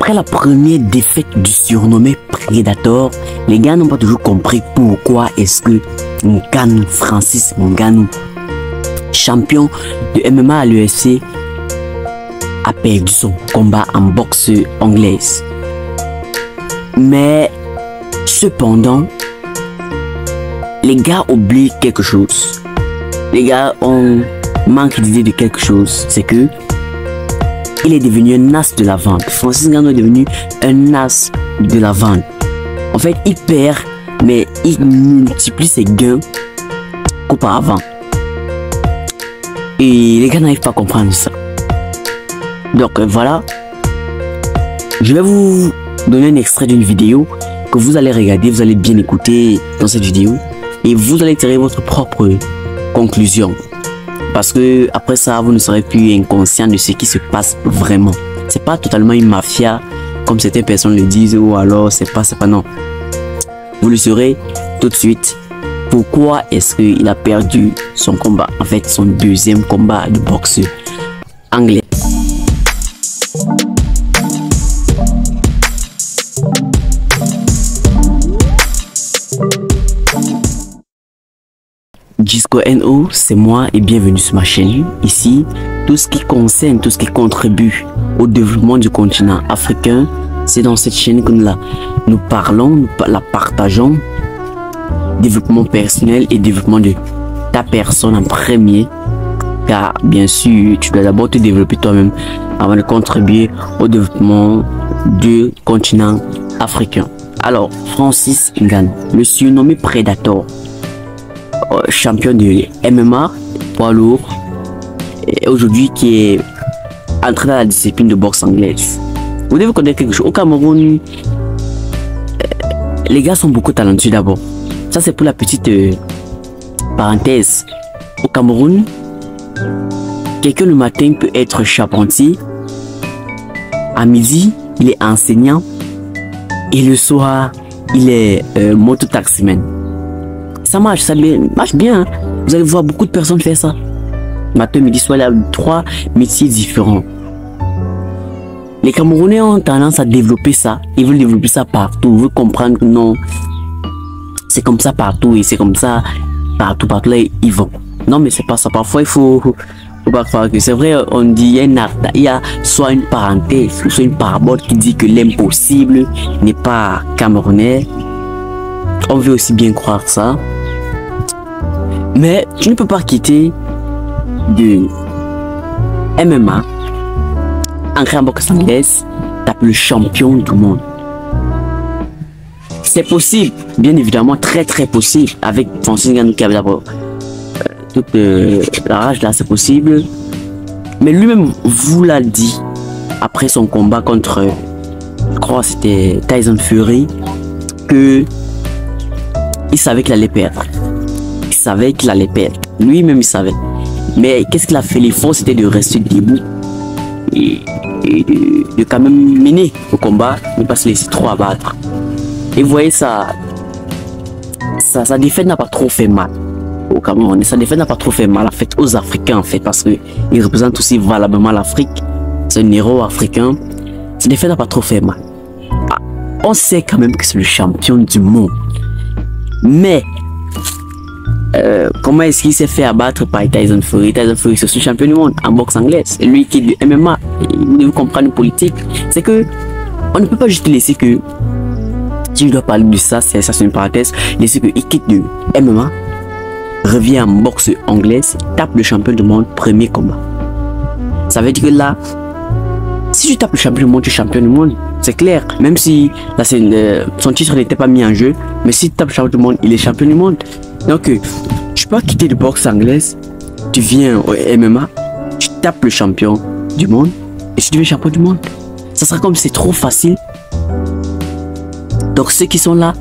Après la première défaite du surnommé Predator, les gars n'ont pas toujours compris pourquoi est-ce que Ngannou, Francis Ngannou, champion de MMA à l'UFC, a perdu son combat en boxe anglaise. Mais cependant, les gars oublient quelque chose. Les gars ont manque d'idée de quelque chose. C'est que il est devenu un as de la vente. Francis Ngannou est devenu un as de la vente. En fait, il perd, mais il multiplie ses gains qu'auparavant. Et les gars n'arrivent pas à comprendre ça. Donc voilà. Je vais vous donner un extrait d'une vidéo que vous allez regarder, vous allez bien écouter dans cette vidéo. Et vous allez tirer votre propre conclusion. Parce que après ça, vous ne serez plus inconscient de ce qui se passe vraiment. C'est pas totalement une mafia, comme certaines personnes le disent, ou alors c'est pas, non. Vous le saurez tout de suite. Pourquoi est-ce qu'il a perdu son combat? En fait, son deuxième combat de boxe anglais. Gisco NO, c'est moi et bienvenue sur ma chaîne. Ici, tout ce qui concerne, tout ce qui contribue au développement du continent africain, c'est dans cette chaîne que nous parlons, nous la partageons. Développement personnel et développement de ta personne en premier. Car bien sûr, tu dois d'abord te développer toi-même avant de contribuer au développement du continent africain. Alors, Francis Ngannou, le surnommé Predator, champion de MMA, poids lourd, et aujourd'hui qui est entré dans la discipline de boxe anglaise. Vous devez connaître quelque chose. Au Cameroun, les gars sont beaucoup talentueux d'abord. Ça c'est pour la petite parenthèse. Au Cameroun, quelqu'un le matin peut être charpentier, à midi il est enseignant et le soir il est mototaximan. Ça marche, marche bien. Hein. Vous allez voir beaucoup de personnes faire ça. Matin, midi, soir, il y a 3 métiers différents. Les Camerounais ont tendance à développer ça. Ils veulent développer ça partout. Ils veulent comprendre que non, c'est comme ça partout et c'est comme ça partout là ils vont. Non, mais c'est pas ça. Parfois, il faut pas croire que c'est vrai. On dit il y a soit une parenthèse, soit une parabole qui dit que l'impossible n'est pas camerounais. On veut aussi bien croire ça. Mais tu ne peux pas quitter de MMA, entrer en boxe anglaise, taper le champion du monde. C'est possible, bien évidemment, très possible. Avec Francis Ngannou qui avait d'abord toute la rage là, c'est possible. Mais lui-même vous l'a dit après son combat contre, je crois c'était Tyson Fury, que il savait qu'il allait perdre. Il savait qu'il allait perdre. Lui-même, il savait. Mais qu'est-ce qu'il a fait? L'effort, c'était de rester debout et de quand même mener le combat, ne pas se laisser trop abattre. Et vous voyez, sa défaite n'a pas trop fait mal au Cameroun. Sa défaite n'a pas trop fait mal en fait aux Africains, en fait, parce qu'il représente aussi valablement l'Afrique. C'est un héros africain. Sa défaite n'a pas trop fait mal. On sait quand même que c'est le champion du monde. Mais comment est-ce qu'il s'est fait abattre par Tyson Fury? Tyson Fury, c'est le champion du monde en boxe anglaise. Et lui qui est du MMA, vous devez comprendre une politique. C'est que on ne peut pas juste laisser que, si je dois parler de ça, c'est une parenthèse, laisser qu'il quitte du MMA, revient en boxe anglaise, tape le champion du monde, premier combat. Ça veut dire que là, si tu tapes le champion du monde, tu es champion du monde. C'est clair, même si là, son titre n'était pas mis en jeu, mais si tu tapes le champion du monde, il est champion du monde. Donc, tu peux pas quitter de boxe anglaise, tu viens au MMA, tu tapes le champion du monde et tu deviens champion du monde. Ça sera comme c'est trop facile. Donc, ceux qui sont là,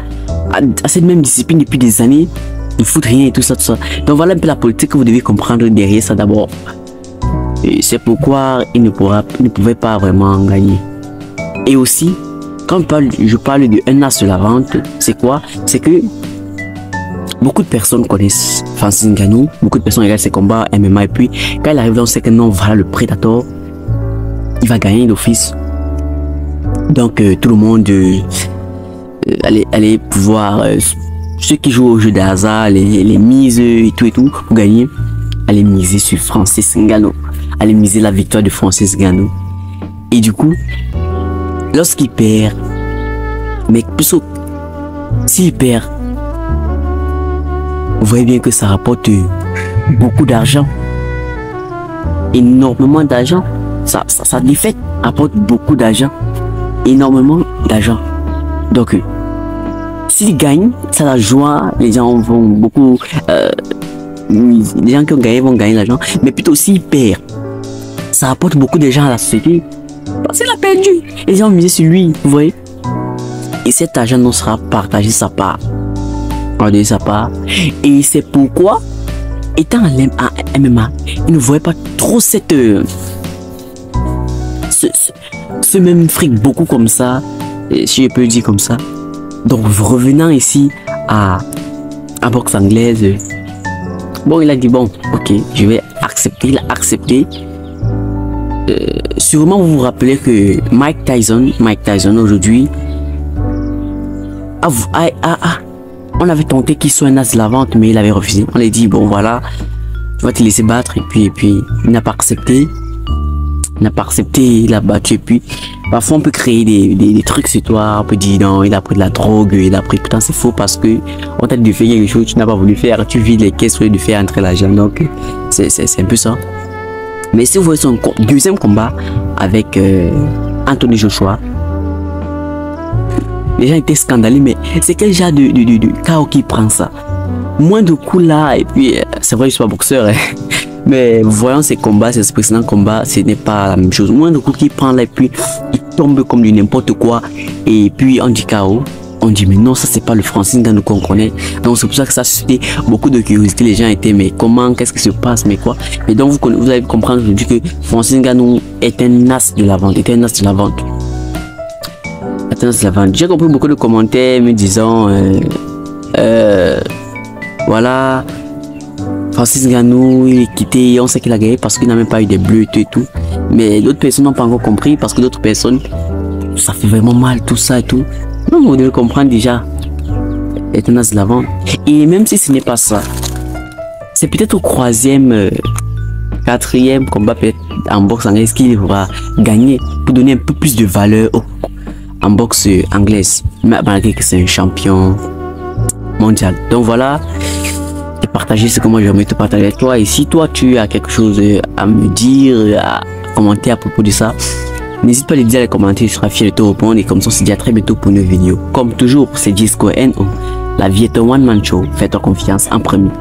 à cette même discipline depuis des années, ne foutent rien et tout ça, tout ça. Donc, voilà un peu la politique que vous devez comprendre derrière ça d'abord. Et c'est pourquoi il ne pouvait pas vraiment gagner. Et aussi, quand je parle de un as de la vente, c'est quoi? C'est que beaucoup de personnes connaissent Francis Ngannou, beaucoup de personnes regardent ses combats MMA et puis quand il arrive là, on sait que non, voilà le Predator, il va gagner d'office. Donc tout le monde allait pouvoir, ceux qui jouent au jeu de hasard, les mises et tout pour gagner, allez miser sur Francis Ngannou, allez miser la victoire de Francis Ngannou. Et du coup, lorsqu'il perd, mais plutôt s'il perd, vous voyez bien que ça rapporte beaucoup d'argent, énormément d'argent. Sa défaite apporte beaucoup d'argent, énormément d'argent. Donc s'il gagne, ça la joie, les gens vont beaucoup, les gens qui ont gagné vont gagner l'argent, mais plutôt s'il perd, ça rapporte beaucoup d'argent à la société parce qu'il a perdu. Les gens ont misé sur lui, vous voyez. Et cet argent nous sera partagé sa part, et c'est pourquoi, étant en MMA, il ne voyait pas trop cette ce même fric beaucoup comme ça, si je peux le dire comme ça. Donc revenant ici à boxe anglaise, bon, il a dit bon, ok, je vais accepter. Il a accepté. Sûrement vous vous rappelez que Mike Tyson aujourd'hui on avait tenté qu'il soit un as de la vente, mais il avait refusé. On lui dit bon voilà, tu vas te laisser battre, et puis il n'a pas accepté. Il a battu, et puis parfois on peut créer des trucs sur toi, on peut dire non, il a pris de la drogue, il a pris, pourtant c'est faux parce que on t'a dit de faire quelque chose que tu n'as pas voulu faire, tu vides les caisses au lieu de faire entrer l'argent. Donc c'est un peu ça. Mais si vous voyez son deuxième combat avec Anthony Joshua, les gens étaient scandalés, mais c'est quel genre de KO qui prend ça? Moins de coups là, et puis c'est vrai que je suis pas boxeur, hein. Mais voyant ces combats, ces précédents combats, ce n'est pas la même chose. Moins de coups qu'il prend là, et puis il tombe comme du n'importe quoi, et puis on dit KO. On dit mais non, ça c'est pas le Francis Ngannou qu'on connaît. Donc c'est pour ça que ça suscitait beaucoup de curiosité. Les gens étaient mais comment, qu'est-ce qui se passe, mais quoi. Et donc vous allez comprendre aujourd'hui que Francis Ngannou est un as de la vente, J'ai compris beaucoup de commentaires me disant voilà, Francis Ngannou il est quitté, on sait qu'il a gagné parce qu'il n'a même pas eu des bleus et tout. Mais d'autres personnes n'ont pas encore compris parce que d'autres personnes, ça fait vraiment mal tout ça et tout. Non, vous devez comprendre déjà, est un as de la vente. Et même si ce n'est pas ça, c'est peut-être au troisième, quatrième combat peut-être en boxe anglaise qu'il va gagner pour donner un peu plus de valeur en boxe anglaise, malgré que c'est un champion mondial. Donc voilà, j'ai partagé ce que moi j'aimerais te partager avec toi. Et si toi tu as quelque chose à me dire, à commenter à propos de ça, n'hésite pas à le dire dans les commentaires, je serai fier de te répondre. Et comme ça, on se dit à très bientôt pour une vidéo. Comme toujours, c'est Disco NO. La vie est un one man show. Fais-toi confiance en premier.